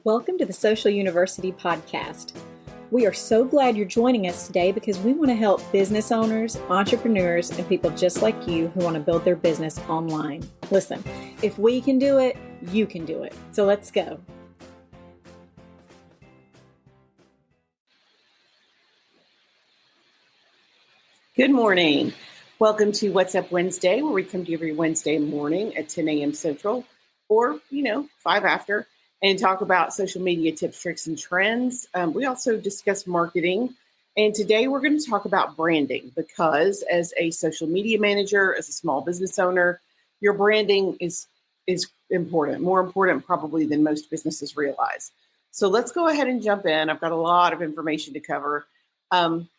Welcome to the Social University podcast. We are so glad you're joining us today because we want to help business owners, entrepreneurs, and people just like you who want to build their business online. Listen, if we can do it, you can do it. So let's go. Good morning. Welcome to What's Up Wednesday, where we come to you every Wednesday morning at 10 a.m. Central or, 5 after, and talk about social media tips, tricks, and trends. We also discuss marketing. And today we're going to talk about branding because as a social media manager, as a small business owner, your branding is important, more important probably than most businesses realize. So let's go ahead and jump in. I've got a lot of information to cover.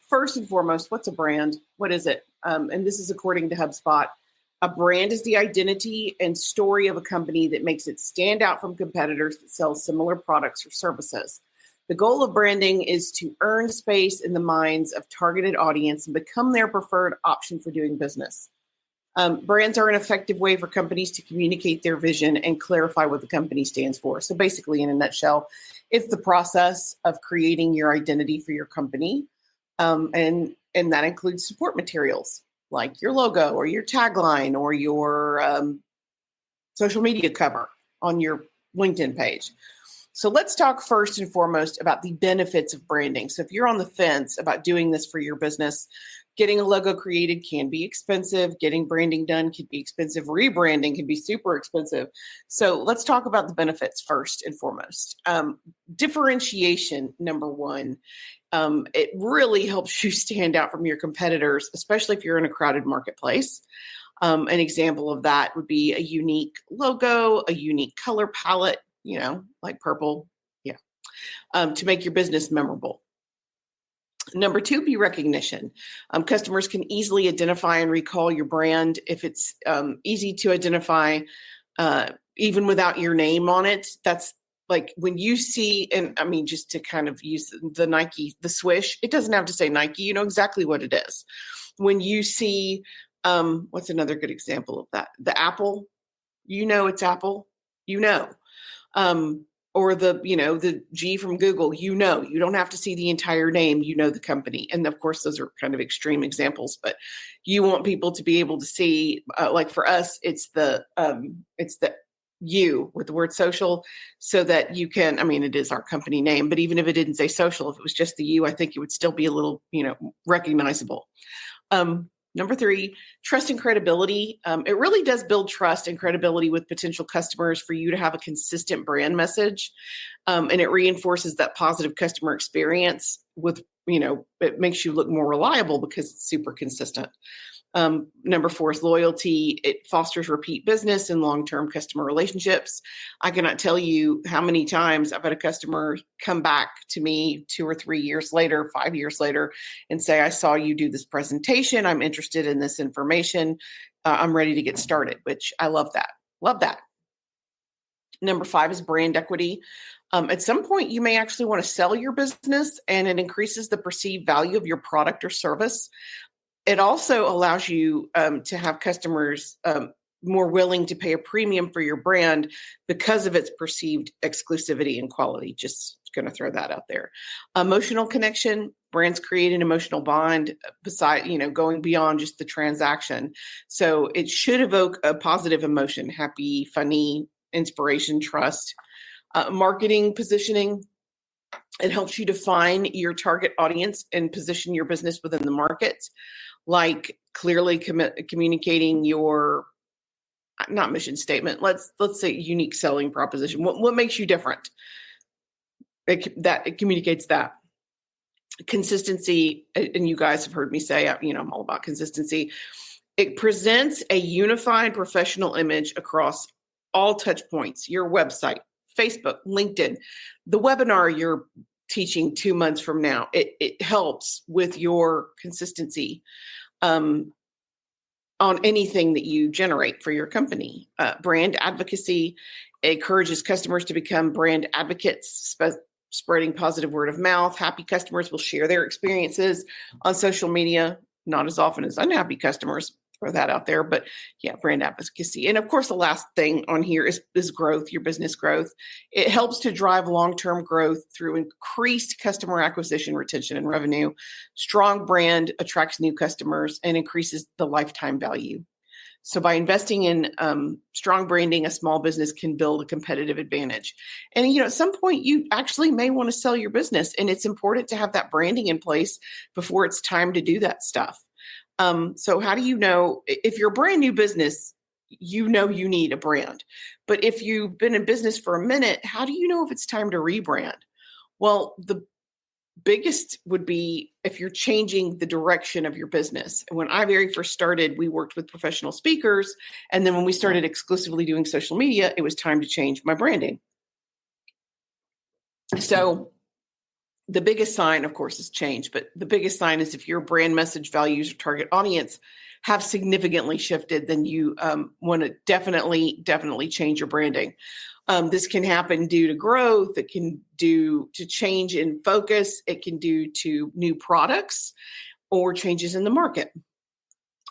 First and foremost, what's a brand? What is it? And this is according to HubSpot. A brand is the identity and story of a company that makes it stand out from competitors that sell similar products or services. The goal of branding is to earn space in the minds of targeted audience and become their preferred option for doing business. Brands are an effective way for companies to communicate their vision and clarify what the company stands for. So basically, in a nutshell, it's the process of creating your identity for your company. And that includes support materials like your logo or your tagline or your social media cover on your LinkedIn page. So let's talk first and foremost about the benefits of branding. So if you're on the fence about doing this for your business, getting a logo created can be expensive. Getting branding done can be expensive. Rebranding can be super expensive. So let's talk about the benefits first and foremost. Differentiation, number one. It really helps you stand out from your competitors, especially if you're in a crowded marketplace. An example of that would be a unique logo, a unique color palette, like purple, to make your business memorable. Number two, be recognition. Customers can easily identify and recall your brand. If it's easy to identify, even without your name on it, that's like when you see, and I mean, just to kind of use the Nike, the swish, it doesn't have to say Nike, you know exactly what it is. When you see, what's another good example of that? The Apple, it's Apple, or the G from Google, you don't have to see the entire name, the company. And of course, those are kind of extreme examples, but you want people to be able to see, like for us, it's the you with the word social so that you can, it is our company name, but even if it didn't say social, if it was just the you, I think it would still be a little, recognizable. Number three, trust and credibility. It really does build trust and credibility with potential customers for you to have a consistent brand message. And it reinforces that positive customer experience with, it makes you look more reliable because it's super consistent. Number four is loyalty. It fosters repeat business and long-term customer relationships. I cannot tell you how many times I've had a customer come back to me 2 or 3 years later, 5 years later, and say, I saw you do this presentation. I'm interested in this information. I'm ready to get started, which I love that. Love that. Number five is brand equity. At some point, you may actually want to sell your business, and it increases the perceived value of your product or service. It also allows you to have customers more willing to pay a premium for your brand because of its perceived exclusivity and quality. Just going to throw that out there. Emotional connection. Brands create an emotional bond beside, going beyond just the transaction. So it should evoke a positive emotion, happy, funny, inspiration, trust. Marketing positioning. It helps you define your target audience and position your business within the market, like clearly communicating your, not mission statement, let's say unique selling proposition. What makes you different? It communicates that. Consistency, and you guys have heard me say, I'm all about consistency. It presents a unified professional image across all touch points, your website, Facebook, LinkedIn, the webinar you're teaching 2 months from now. It helps with your consistency on anything that you generate for your company. Brand advocacy encourages customers to become brand advocates, spreading positive word of mouth. Happy customers will share their experiences on social media, not as often as unhappy customers. throw that out there. But yeah, brand advocacy. And of course, the last thing on here is growth, your business growth. It helps to drive long-term growth through increased customer acquisition, retention, and revenue. Strong brand attracts new customers and increases the lifetime value. So by investing in strong branding, a small business can build a competitive advantage. And, at some point you actually may want to sell your business, and it's important to have that branding in place before it's time to do that stuff. So how do you know if you're a brand new business, you need a brand, but if you've been in business for a minute, how do you know if it's time to rebrand? Well, the biggest would be if you're changing the direction of your business. And when I very first started, we worked with professional speakers. And then when we started exclusively doing social media, it was time to change my branding. So the biggest sign, of course, is change. But the biggest sign is if your brand message, values, or target audience have significantly shifted, then you want to definitely change your branding. This can happen due to growth. It can due to change in focus. It can due to new products or changes in the market.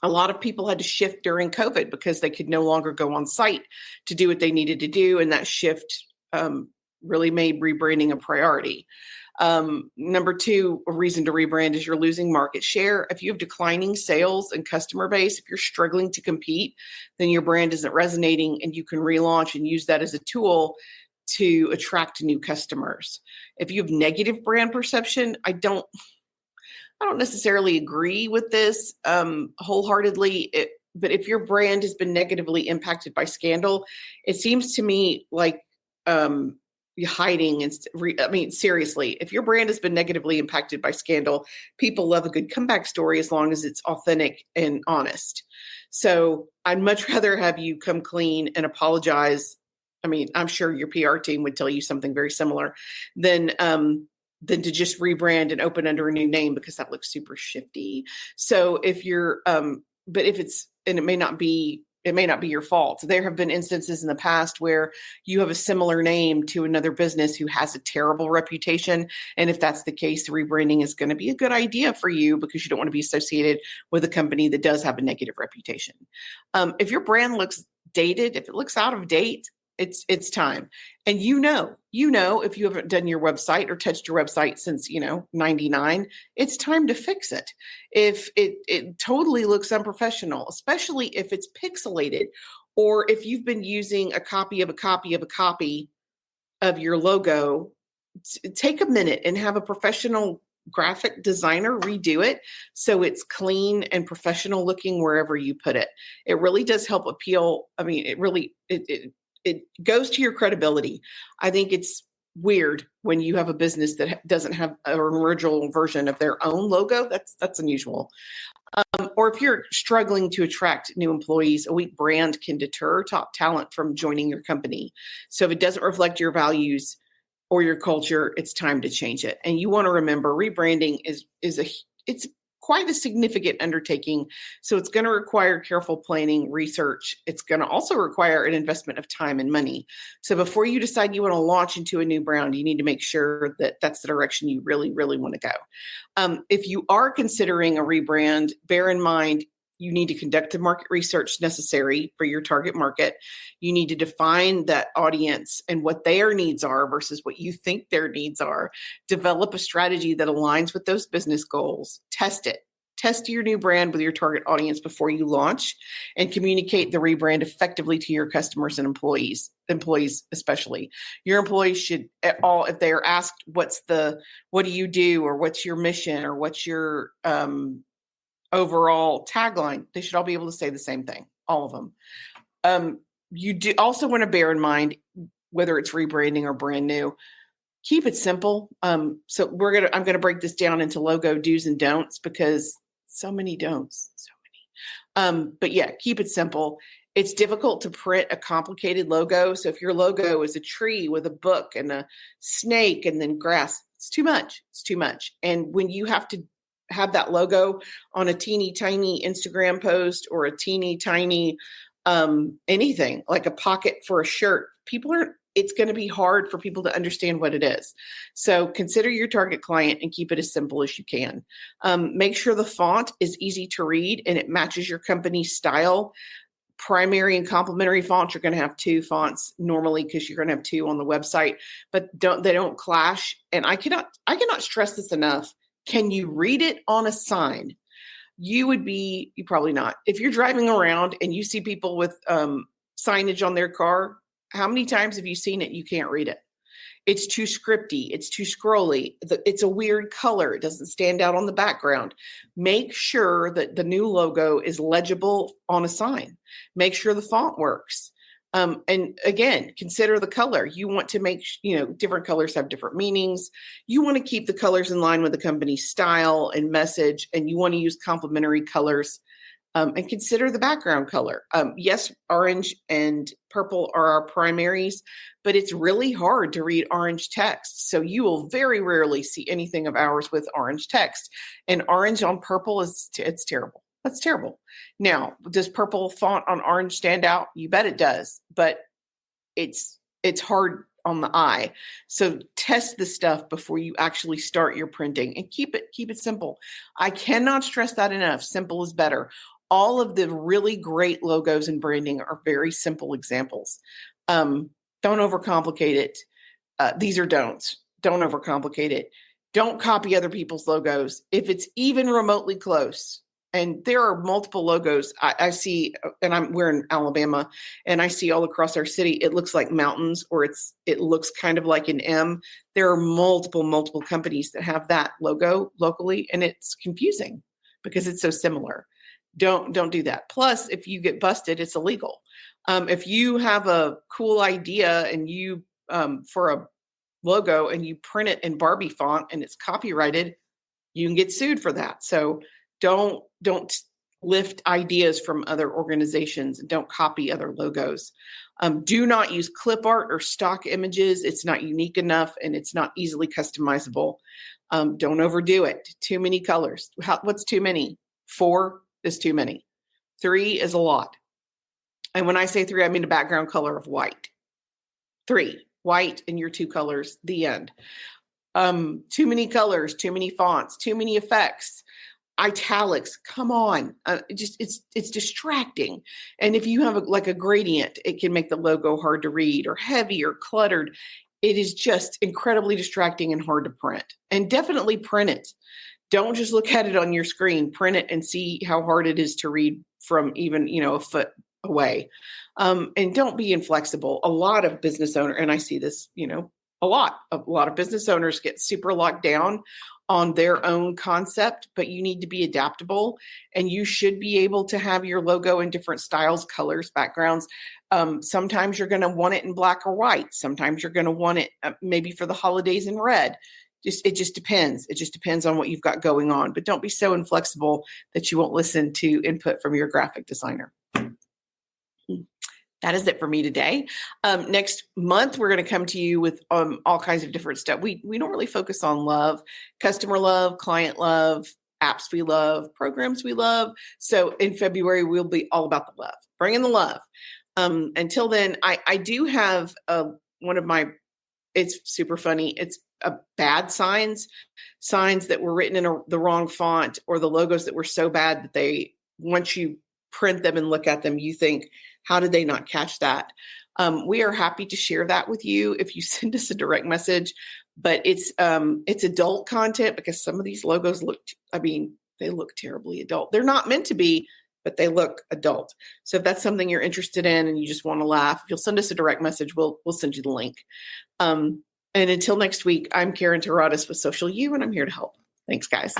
A lot of people had to shift during COVID because they could no longer go on site to do what they needed to do. And that shift really made rebranding a priority. Number two, a reason to rebrand is you're losing market share. If you have declining sales and customer base, if you're struggling to compete, then your brand isn't resonating, and you can relaunch and use that as a tool to attract new customers. If you have negative brand perception, I don't necessarily agree with this wholehearedly. But if your brand has been negatively impacted by scandal, it seems to me like hiding. And seriously, if your brand has been negatively impacted by scandal, people love a good comeback story as long as it's authentic and honest. So I'd much rather have you come clean and apologize. I'm sure your PR team would tell you something very similar than to just rebrand and open under a new name, because that looks super shifty. So if you're, but if it's, and it may not be your fault. There have been instances in the past where you have a similar name to another business who has a terrible reputation. And if that's the case, rebranding is going to be a good idea for you because you don't want to be associated with a company that does have a negative reputation. If your brand looks dated, if it looks out of date, it's time. And if you haven't done your website or touched your website since 99, it's time to fix it. If it totally looks unprofessional, especially if it's pixelated, or if you've been using a copy of a copy of a copy of your logo, take a minute and have a professional graphic designer redo it so it's clean and professional looking wherever you put it. It really does help appeal. It goes to your credibility. I think it's weird when you have a business that doesn't have an original version of their own logo. That's unusual. Or if you're struggling to attract new employees, a weak brand can deter top talent from joining your company. So if it doesn't reflect your values or your culture, it's time to change it. And you want to remember, rebranding it's quite a significant undertaking. So it's going to require careful planning, research. It's going to also require an investment of time and money. So before you decide you want to launch into a new brand, you need to make sure that that's the direction you really, really want to go. If you are considering a rebrand, bear in mind, you need to conduct the market research necessary for your target market. You need to define that audience and what their needs are versus what you think their needs are. Develop a strategy that aligns with those business goals. Test it. Test your new brand with your target audience before you launch, and communicate the rebrand effectively to your customers and employees especially. Your employees should if they are asked, what do you do, or what's your mission, or what's your overall tagline, they should all be able to say the same thing, all of them. You do also want to bear in mind, whether it's rebranding or brand new, keep it simple. So I'm going to break this down into logo do's and don'ts, because so many don'ts, but yeah, keep it simple. It's difficult to print a complicated logo. So if your logo is a tree with a book and a snake and then grass, it's too much. It's too much. And when you have to have that logo on a teeny tiny Instagram post or a teeny tiny anything like a pocket for a shirt, people aren't it's going to be hard for people to understand what it is. So consider your target client and keep it as simple as you can. Make sure the font is easy to read and it matches your company's style. Primary and complementary fonts, you're going to have 2 fonts normally because you're going to have 2 on the website, but they don't clash. And I cannot stress this enough. Can you read it on a sign? You probably not. If you're driving around and you see people with signage on their car, how many times have you seen it? You can't read it. It's too scripty. It's too scrolly. It's a weird color. It doesn't stand out on the background. Make sure that the new logo is legible on a sign. Make sure the font works. And again, consider the color. You want to make, different colors have different meanings. You want to keep the colors in line with the company's style and message, and you want to use complementary colors. And consider the background color. Yes, orange and purple are our primaries, but it's really hard to read orange text. So you will very rarely see anything of ours with orange text. And orange on purple it's terrible. That's terrible. Now, does purple font on orange stand out? You bet it does, but it's hard on the eye. So test the stuff before you actually start your printing and keep it simple. I cannot stress that enough. Simple is better. All of the really great logos and branding are very simple examples. Don't overcomplicate it. These are don'ts. Don't overcomplicate it. Don't copy other people's logos if it's even remotely close. And there are multiple logos I see, and we're in Alabama, and I see all across our city. It looks like mountains, or it looks kind of like an M. There are multiple companies that have that logo locally, and it's confusing because it's so similar. Don't do that. Plus, if you get busted, it's illegal. If you have a cool idea and you for a logo and you print it in Barbie font and it's copyrighted, you can get sued for that. So don't lift ideas from other organizations. Don't copy other logos. Do not use clip art or stock images. It's not unique enough and it's not easily customizable. Don't overdo it. Too many colors. What's too many? 4 is too many. 3 is a lot. And when I say 3, I mean a background color of white. 3, white and your 2 colors, the end. Too many colors, too many fonts, too many effects. Italics, come on. It's distracting. And if you have a gradient, it can make the logo hard to read or heavy or cluttered. It is just incredibly distracting and hard to print. And definitely print it. Don't just look at it on your screen. Print it and see how hard it is to read from even, a foot away. And don't be inflexible. A lot of business owners, and I see this, a lot of business owners get super locked down on their own concept, but you need to be adaptable and you should be able to have your logo in different styles, colors, backgrounds. Sometimes you're going to want it in black or white. Sometimes you're going to want it maybe for the holidays in red. It just depends. It just depends on what you've got going on, but don't be so inflexible that you won't listen to input from your graphic designer. That is it for me today. Next month, we're going to come to you with all kinds of different stuff. We don't really focus on love, customer love, client love, apps we love, programs we love. So in February, we'll be all about the love, bringing the love. Until then, I do have one of my, it's super funny. It's bad signs that were written in the wrong font, or the logos that were so bad that once you print them and look at them, you think, how did they not catch that? We are happy to share that with you if you send us a direct message, but it's adult content because some of these logos they look terribly adult. They're not meant to be, but they look adult. So if that's something you're interested in and you just want to laugh, if you'll send us a direct message, we'll send you the link. And until next week, I'm Karen Taradas with Social U, and I'm here to help. Thanks, guys.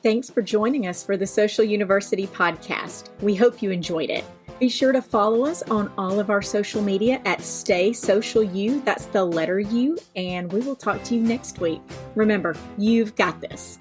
Thanks for joining us for the Social University podcast. We hope you enjoyed it. Be sure to follow us on all of our social media at Stay Social U. That's the letter U, and we will talk to you next week. Remember, you've got this.